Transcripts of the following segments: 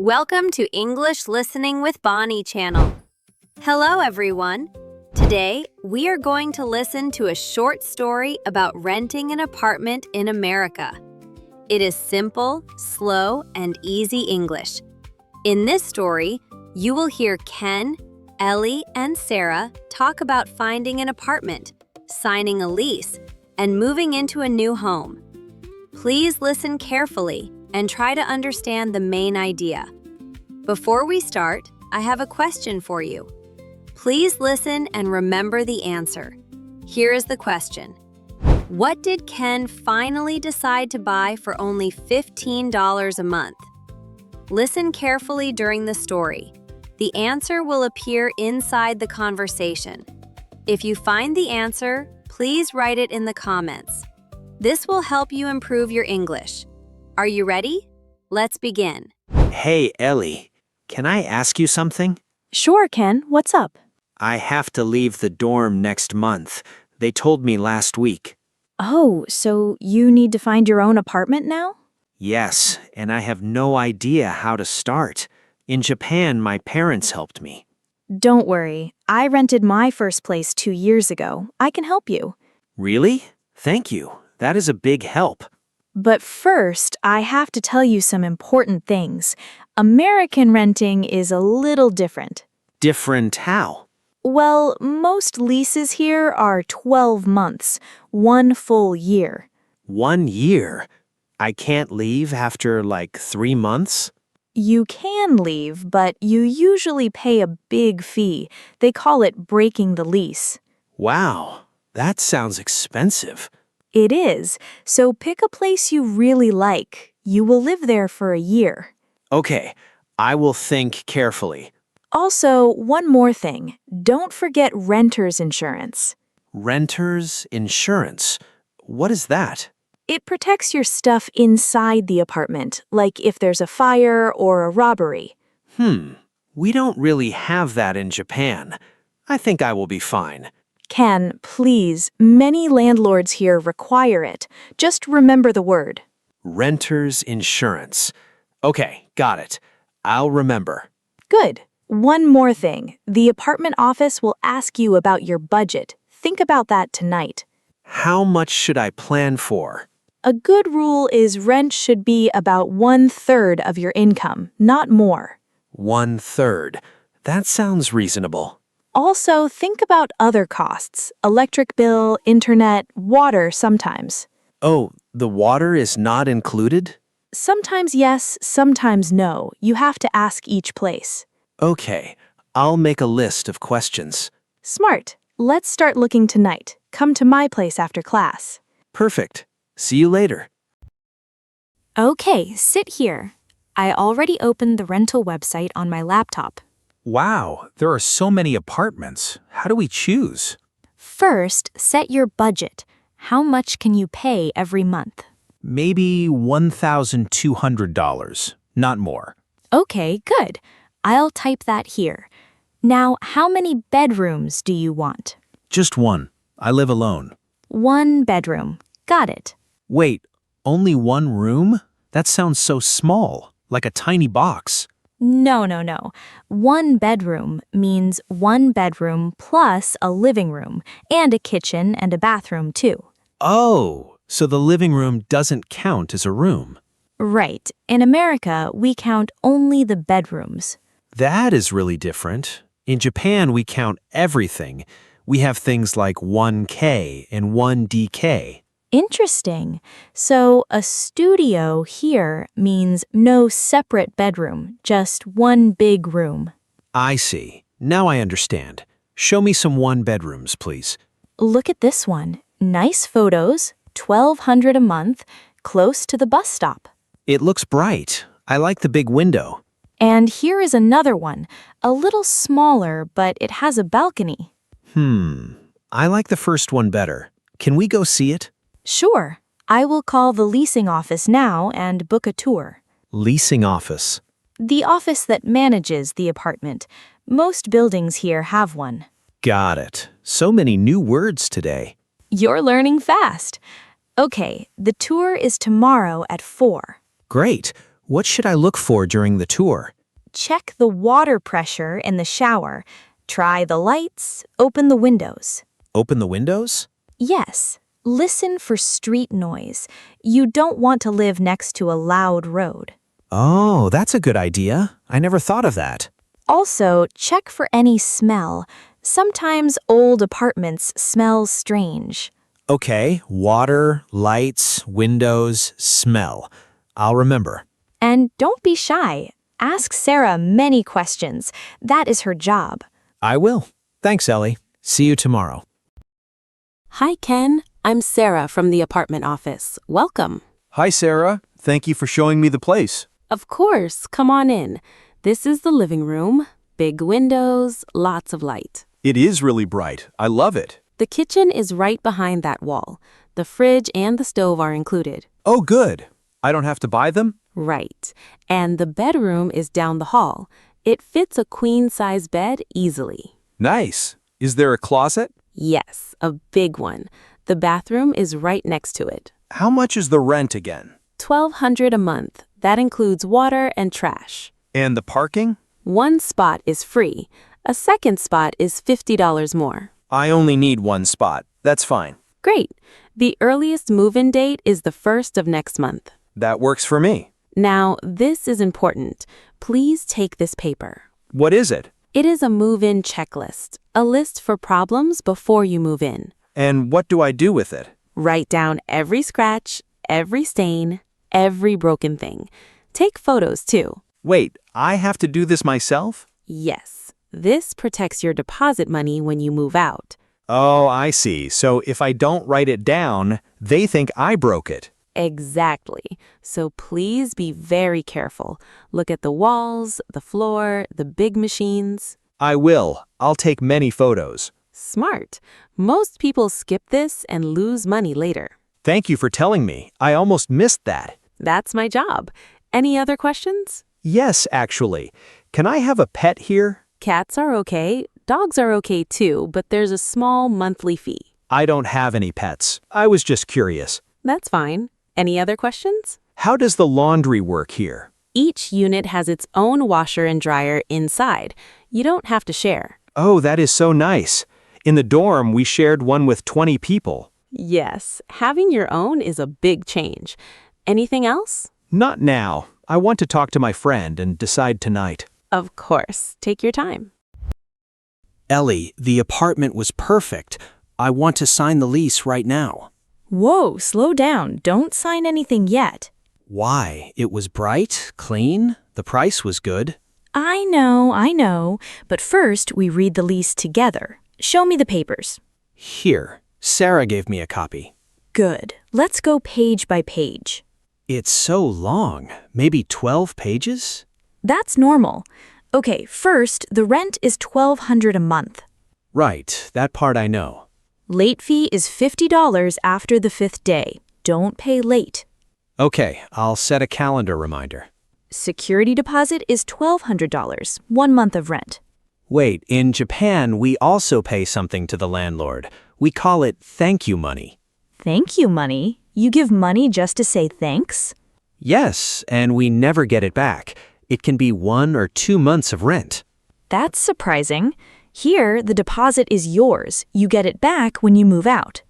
Welcome to English Listening with Bonnie channel. Hello everyone. Today, we are going to listen to a short story about renting an apartment in America. It is simple, slow, and easy English. In this story, you will hear Ken, Ellie, and Sarah talk about finding an apartment, signing a lease, and moving into a new home. Please listen carefully and try to understand the main idea. Before we start, I have a question for you. Please listen and remember the answer. Here is the question. What did Ken finally decide to buy for only $15 a month? Listen carefully during the story. The answer will appear inside the conversation. If you find the answer, please write it in the comments. This will help you improve your English. Are you ready? Let's begin. Hey, Ellie, can I ask you something? Sure, Ken. What's up? I have to leave the dorm next month. They told me last week. Oh, so you need to find your own apartment now? Yes, and I have no idea how to start. In Japan, my parents helped me. Don't worry. I rented my first place 2 years ago. I can help you. Really? Thank you. That is a big help. But first, I have to tell you some important things. American renting is a little different. Different how? Well, most leases here are 12 months, 1 full year. 1 year? I can't leave after 3 months? You can leave, but you usually pay a big fee. They call it breaking the lease. Wow, that sounds expensive. It is, so pick a place you really like. You will live there for a year. Okay, I will think carefully. Also, one more thing. Don't forget renter's insurance. Renter's insurance? What is that? It protects your stuff inside the apartment, like if there's a fire or a robbery. We don't really have that in Japan. I think I will be fine. Ken, please, many landlords here require it. Just remember the word. Renter's insurance. Okay, got it. I'll remember. Good. One more thing. The apartment office will ask you about your budget. Think about that tonight. How much should I plan for? A good rule is rent should be about 1/3 of your income, not more. 1/3. That sounds reasonable. Also, think about other costs. Electric bill, internet, water sometimes. Oh, the water is not included? Sometimes yes, sometimes no. You have to ask each place. Okay, I'll make a list of questions. Smart. Let's start looking tonight. Come to my place after class. Perfect. See you later. Okay, sit here. I already opened the rental website on my laptop. Wow, there are so many apartments. How do we choose? First, set your budget. How much can you pay every month? Maybe $1,200, not more. Okay, good. I'll type that here. Now, how many bedrooms do you want? Just one. I live alone. 1 bedroom. Got it. Wait, only one room? That sounds so small, like a tiny box. No. 1 bedroom means 1 bedroom plus a living room and a kitchen and a bathroom too. Oh, so the living room doesn't count as a room. Right. In America, we count only the bedrooms. That is really different. In Japan, we count everything. We have things like 1K and 1DK. Interesting. So a studio here means no separate bedroom, just 1 big room. I see. Now I understand. Show me some one-bedrooms, please. Look at this one. Nice photos, $1,200 a month, close to the bus stop. It looks bright. I like the big window. And here is another one, a little smaller, but it has a balcony. I like the first one better. Can we go see it? Sure. I will call the leasing office now and book a tour. Leasing office. The office that manages the apartment. Most buildings here have one. Got it. So many new words today. You're learning fast. Okay, the tour is tomorrow at 4. Great. What should I look for during the tour? check the water pressure in the shower. Try the lights, open the windows. Open the windows? Yes, listen for street noise. You don't want to live next to a loud road. Oh, that's a good idea. I never thought of that. Also, check for any smell. Sometimes old apartments smell strange. Okay, water, lights, windows, smell. I'll remember. And don't be shy. Ask Sarah many questions. That is her job. I will. Thanks, Ellie. See you tomorrow. Hi, Ken. I'm Sarah from the apartment office. Welcome. Hi, Sarah. Thank you for showing me the place. Of course, come on in. This is the living room. Big windows, lots of light. It is really bright. I love it. The kitchen is right behind that wall. The fridge and the stove are included. Oh, good. I don't have to buy them? Right. And the bedroom is down the hall. It fits a queen-size bed easily. Nice. Is there a closet? Yes, a big one. The bathroom is right next to it. How much is the rent again? $1,200 a month. That includes water and trash. And the parking? One spot is free. A second spot is $50 more. I only need one spot. That's fine. Great. The earliest move-in date is the 1st of next month. That works for me. Now, this is important. Please take this paper. What is it? It is a move-in checklist, a list for problems before you move in. And what do I do with it? Write down every scratch, every stain, every broken thing. Take photos too. Wait, I have to do this myself? Yes, this protects your deposit money when you move out. Oh, I see. So if I don't write it down, they think I broke it. Exactly. So please be very careful. Look at the walls, the floor, the big machines. I will. I'll take many photos. Smart. Most people skip this and lose money later. Thank you for telling me. I almost missed that. That's my job. Any other questions? Yes, actually. Can I have a pet here? Cats are okay. Dogs are okay too, but there's a small monthly fee. I don't have any pets. I was just curious. That's fine. Any other questions? How does the laundry work here? Each unit has its own washer and dryer inside. You don't have to share. Oh, that is so nice. In the dorm, we shared one with 20 people. Yes, having your own is a big change. Anything else? Not now. I want to talk to my friend and decide tonight. Of course. Take your time. Ellie, the apartment was perfect. I want to sign the lease right now. Whoa, slow down. Don't sign anything yet. Why? It was bright, clean, the price was good. I know. But first, we read the lease together. Show me the papers. Here, Sarah gave me a copy. Good. Let's go page by page. It's so long, maybe 12 pages? That's normal. Okay, first, the rent is $1,200 a month. Right, that part I know. Late fee is $50 after the 5th day. Don't pay late. Okay, I'll set a calendar reminder. Security deposit is $1,200, 1 month of rent. Wait, in Japan, we also pay something to the landlord. We call it thank you money. Thank you money? You give money just to say thanks? Yes, and we never get it back. It can be 1 or 2 months of rent. That's surprising. Here, the deposit is yours. You get it back when you move out.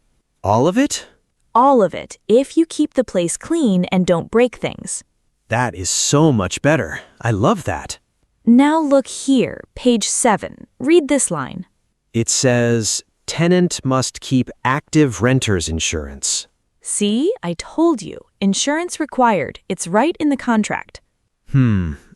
All of it? All of it, if you keep the place clean and don't break things. That is so much better. I love that. Now look here, page 7. Read this line. It says, tenant must keep active renter's insurance. See, I told you. Insurance required. It's right in the contract.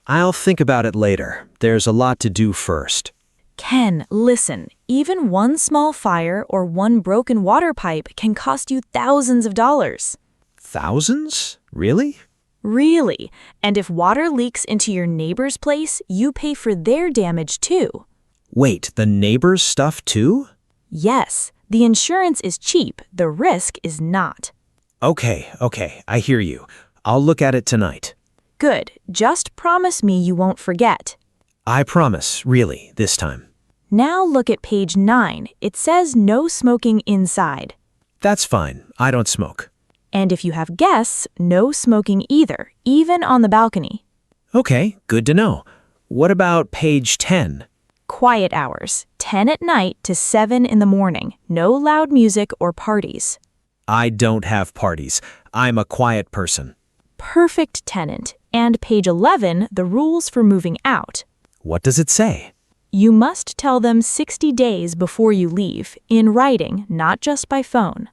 I'll think about it later. There's a lot to do first. Ken, listen. Even one small fire or one broken water pipe can cost you thousands of dollars. Thousands? Really? Really. And if water leaks into your neighbor's place, you pay for their damage too. Wait, the neighbor's stuff too? Yes. The insurance is cheap. The risk is not. Okay, I hear you. I'll look at it tonight. Good. Just promise me you won't forget. I promise, really, this time. Now look at page 9. It says no smoking inside. That's fine. I don't smoke. And if you have guests, no smoking either, even on the balcony. Okay, good to know. What about page 10? Quiet hours, 10 at night to 7 in the morning. No loud music or parties. I don't have parties. I'm a quiet person. Perfect tenant. And page 11, the rules for moving out. What does it say? You must tell them 60 days before you leave, in writing, not just by phone.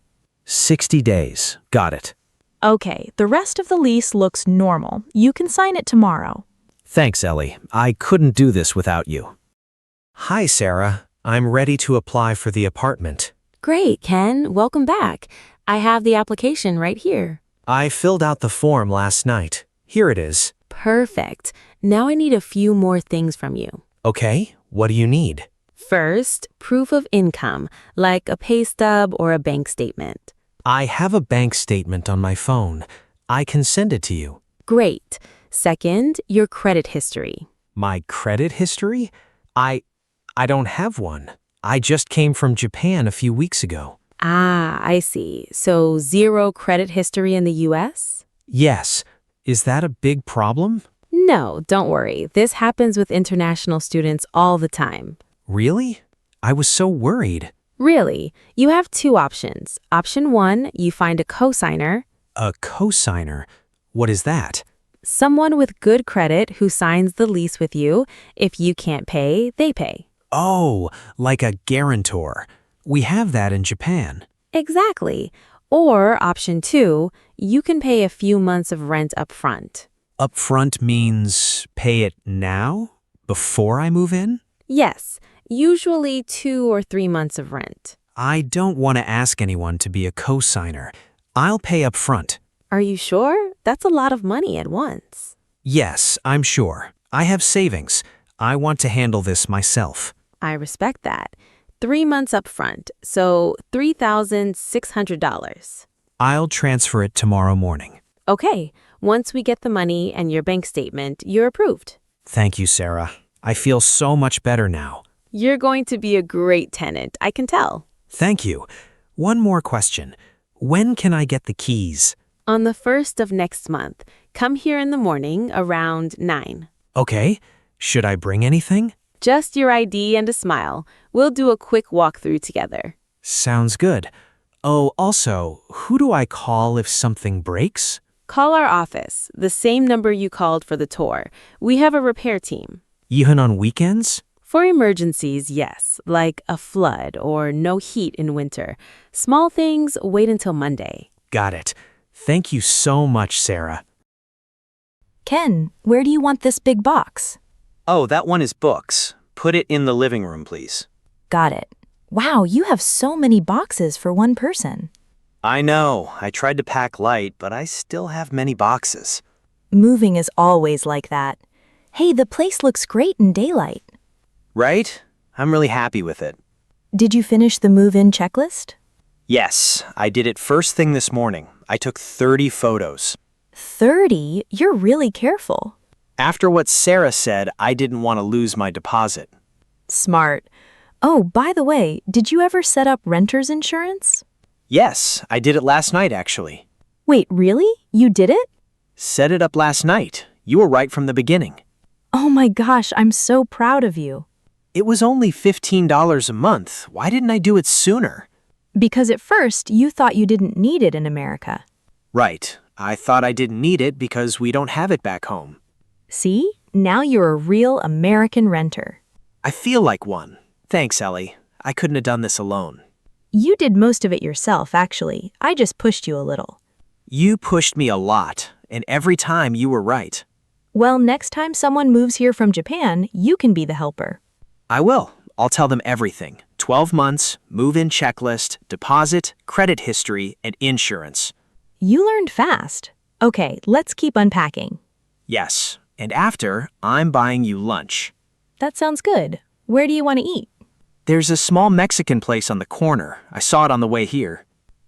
60 days. Got it. Okay, the rest of the lease looks normal. You can sign it tomorrow. Thanks, Ellie. I couldn't do this without you. Hi, Sarah. I'm ready to apply for the apartment. Great, Ken. Welcome back. I have the application right here. I filled out the form last night. Here it is. Perfect. Now I need a few more things from you. Okay, what do you need? First, proof of income, like a pay stub or a bank statement. I have a bank statement on my phone. I can send it to you. Great. Second, your credit history. My credit history? I don't have one. I just came from Japan a few weeks ago. Ah, I see. So 0 credit history in the US? Yes. Is that a big problem? No, don't worry. This happens with international students all the time. Really? I was so worried. Really, you have 2 options. Option 1, you find a cosigner, A cosigner? What is that? someone with good credit who signs the lease with you. If you can't pay, they pay. Oh, like a guarantor. We have that in Japan. Exactly. Or option 2, you can pay a few months of rent up front. Upfront means pay it now? Before I move in? Yes, usually 2 or 3 months of rent. I don't want to ask anyone to be a cosigner. I'll pay up front. Are you sure? That's a lot of money at once. Yes, I'm sure. I have savings. I want to handle this myself. I respect that. 3 months up front, so $3,600. I'll transfer it tomorrow morning. Okay, once we get the money and your bank statement, you're approved. Thank you, Sarah. I feel so much better now. You're going to be a great tenant, I can tell. Thank you. One more question. When can I get the keys? On the 1st of next month, come here in the morning around 9. Okay. Should I bring anything? Just your ID and a smile. We'll do a quick walkthrough together. Sounds good. Oh, also, who do I call if something breaks? Call our office, the same number you called for the tour. We have a repair team. Even on weekends? For emergencies, yes, like a flood or no heat in winter. Small things, wait until Monday. Got it. Thank you so much, Sarah. Ken, where do you want this big box? Oh, that one is books. Put it in the living room, please. Got it. Wow, you have so many boxes for one person. I know. I tried to pack light, but I still have many boxes. Moving is always like that. Hey, the place looks great in daylight. Right? I'm really happy with it. Did you finish the move-in checklist? Yes, I did it first thing this morning. I took 30 photos. 30? You're really careful. After what Sarah said, I didn't want to lose my deposit. Smart. Oh, by the way, did you ever set up renter's insurance? Yes, I did it last night, actually. Wait, really? You did it? Set it up last night. You were right from the beginning. Oh my gosh, I'm so proud of you. It was only $15 a month. Why didn't I do it sooner? Because at first, you thought you didn't need it in America. Right. I thought I didn't need it because we don't have it back home. See? Now you're a real American renter. I feel like one. Thanks, Ellie. I couldn't have done this alone. You did most of it yourself, actually. I just pushed you a little. You pushed me a lot, and every time you were right. Well, next time someone moves here from Japan, you can be the helper. I will. I'll tell them everything. 12 months, move-in checklist, deposit, credit history, and insurance. You learned fast. Okay, let's keep unpacking. Yes, and after, I'm buying you lunch. That sounds good. Where do you want to eat? There's a small Mexican place on the corner. I saw it on the way here.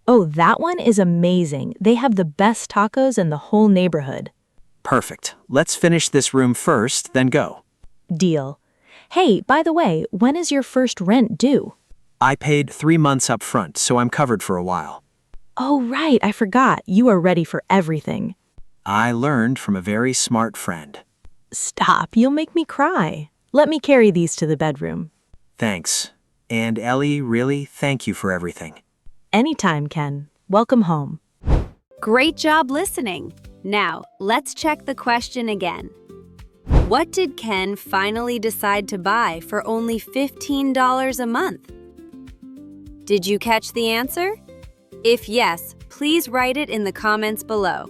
Oh, that one is amazing. They have the best tacos in the whole neighborhood. Perfect. Let's finish this room first, then go. Deal. Hey, by the way, when is your first rent due? I paid 3 months up front, so I'm covered for a while. Oh, right, I forgot. You are ready for everything. I learned from a very smart friend. Stop, you'll make me cry. Let me carry these to the bedroom. Thanks. And Ellie, really, thank you for everything. Anytime, Ken. Welcome home. Great job listening. Now, let's check the question again. What did Ken finally decide to buy for only $15 a month? Did you catch the answer? If yes, please write it in the comments below.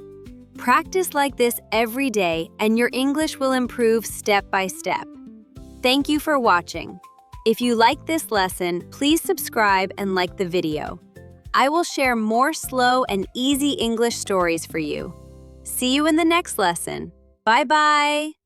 Practice like this every day and your English will improve step by step. Thank you for watching. If you like this lesson, please subscribe and like the video. I will share more slow and easy English stories for you. See you in the next lesson. Bye-bye.